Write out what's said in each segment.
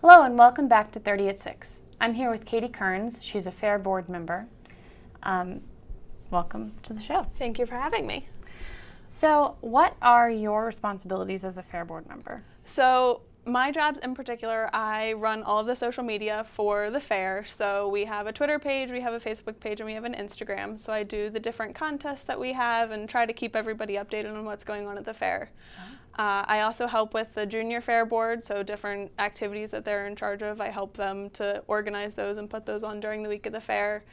Hello and welcome back to 30 at 6. I'm here with Katy Kerns. She's a fair board member. Welcome to the show. Thank you for having me. So what are your responsibilities as a fair board member? So my jobs in particular, I run all of the social media for the fair. So we have a Twitter page, we have a Facebook page, and we have an Instagram. So I do the different contests that we have and try to keep everybody updated on what's going on at the fair. I also help with the junior fair board, so different activities that they're in charge of. I help them to organize those and put those on during the week of the fair.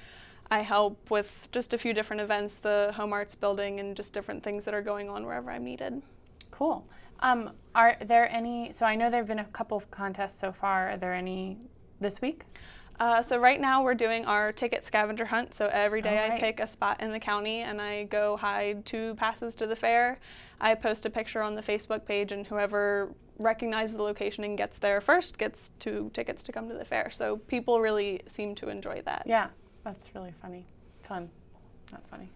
I help with just a few different events, the home arts building, and just different things that are going on wherever I'm needed. Cool. Are there any, so I know there have been a couple of contests so far. Are there any this week? So right now we're doing our ticket scavenger hunt. So every day All right. I pick a spot in the county and I go hide 2 passes to the fair. I post a picture on the Facebook page, and whoever recognizes the location and gets there first gets 2 tickets to come to the fair. So people really seem to enjoy that. Yeah, that's really funny. Fun, not funny.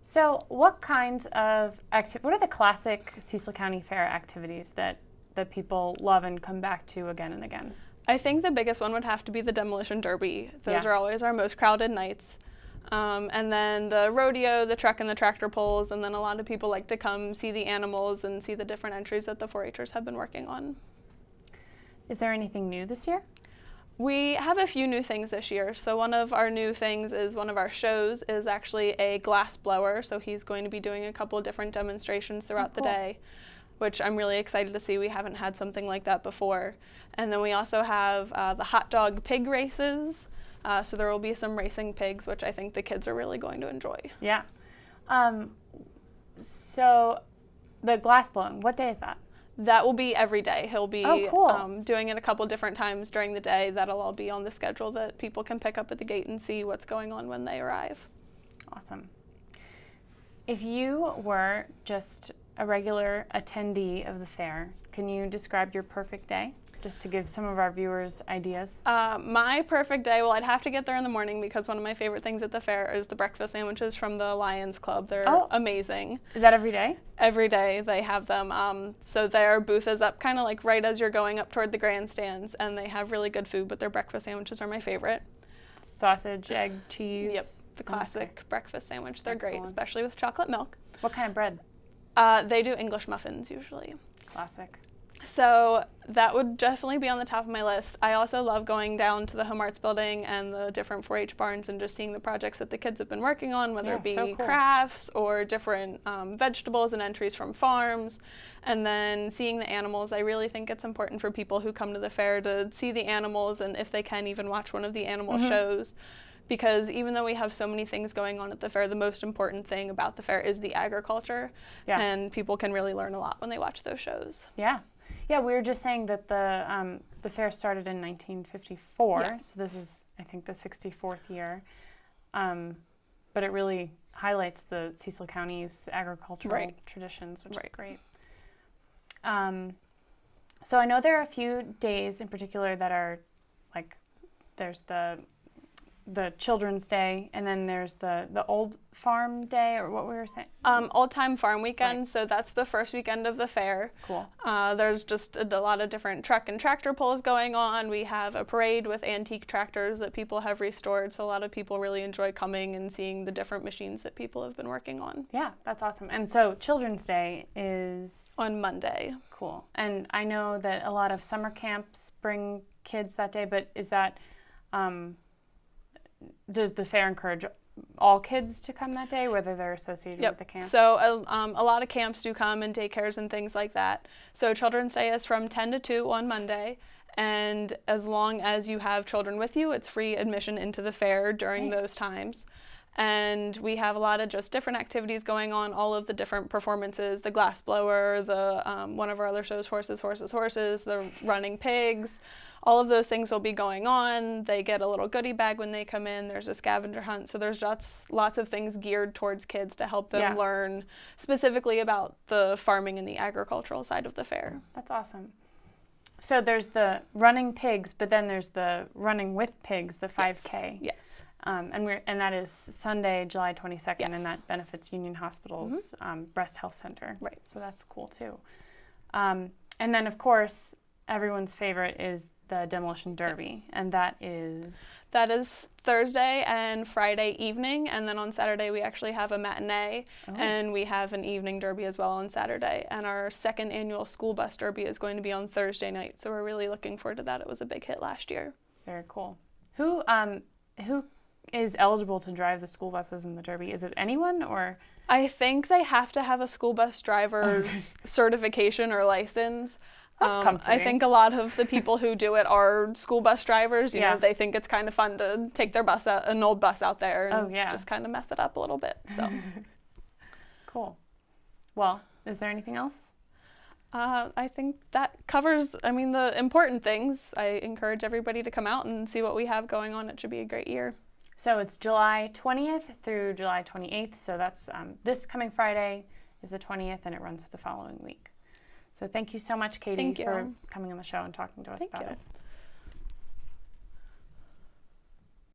So what kinds of what are the classic Cecil County Fair activities that people love and come back to again and again? I think the biggest one would have to be the demolition derby. Those Yeah. are always our most crowded nights. And then the rodeo, the truck and the tractor pulls, and then a lot of people like to come see the animals and see the different entries that the 4-Hers have been working on. Is there anything new this year? We have a few new things this year. So one of our new things is one of our shows is actually a glass blower. So he's going to be doing a couple of different demonstrations throughout the day, which I'm really excited to see. We haven't had something like that before. And then we also have the hot dog pig races. So there will be some racing pigs, which I think the kids are really going to enjoy. Yeah. So the glass blowing, what day is that? That will be every day. He'll be doing it a couple different times during the day. That'll all be on the schedule that people can pick up at the gate and see what's going on when they arrive. Awesome. If you were just a regular attendee of the fair, can you describe your perfect day? Just to give some of our viewers ideas. My perfect day, well, I'd have to get there in the morning because one of my favorite things at the fair is the breakfast sandwiches from the Lions Club. They're amazing. Is that every day? Every day they have them. So their booth is up kind of like right as you're going up toward the grandstands, and they have really good food, but their breakfast sandwiches are my favorite. Sausage, egg, cheese? Yep, the classic breakfast sandwich. They're Excellent. great, especially with chocolate milk. What kind of bread? They do English muffins usually. Classic. So that would definitely be on the top of my list. I also love going down to the home arts building and the different 4-H barns and just seeing the projects that the kids have been working on, whether it be crafts or different vegetables and entries from farms. And then seeing the animals. I really think it's important for people who come to the fair to see the animals, and if they can, even watch one of the animal shows. Because even though we have so many things going on at the fair, the most important thing about the fair is the agriculture. Yeah. And people can really learn a lot when they watch those shows. Yeah. Yeah, we were just saying that the fair started in 1954, so this is, I think, the 64th year. But it really highlights the Cecil County's agricultural traditions, which is great. So I know there are a few days in particular that are, like, there's the Children's Day, and then there's the Old Farm Day, or what we were saying? Old Time Farm Weekend, so that's the first weekend of the fair. Cool. There's just a lot of different truck and tractor pulls going on. We have a parade with antique tractors that people have restored, so a lot of people really enjoy coming and seeing the different machines that people have been working on. Yeah, that's awesome. And so Children's Day is? On Monday. Cool. And I know that a lot of summer camps bring kids that day, but is that... does the fair encourage all kids to come that day, whether they're associated with the camp? So a lot of camps do come, and daycares and things like that. So Children's Day is from 10 to 2 on Monday, and as long as you have children with you, it's free admission into the fair during those times. And we have a lot of just different activities going on, all of the different performances, the glass blower, the one of our other shows, Horses, the running pigs. All of those things will be going on. They get a little goodie bag when they come in. There's a scavenger hunt. So there's lots of things geared towards kids to help them learn specifically about the farming and the agricultural side of the fair. That's awesome. So there's the running pigs, but then there's the running with pigs, the 5K. Yes. And that is Sunday, July 22nd, and that benefits Union Hospital's Breast Health Center. Right. So that's cool too. And then, of course, everyone's favorite is the Demolition Derby, and that is Thursday and Friday evening, and then on Saturday we actually have a matinee, and we have an evening derby as well on Saturday. And our second annual school bus derby is going to be on Thursday night, so we're really looking forward to that. It was a big hit last year. Very cool. Who is eligible to drive the school buses in the derby? Is it anyone, or? I think they have to have a school bus driver's certification or license. I think a lot of the people who do it are school bus drivers. You know, they think it's kind of fun to take their bus out, an old bus out there, and just kind of mess it up a little bit. So cool. Well, is there anything else? I think that covers, the important things. I encourage everybody to come out and see what we have going on. It should be a great year. So it's July 20th through July 28th. So that's this coming Friday is the 20th, and it runs for the following week. So thank you so much, Katy, for coming on the show and talking to us about it.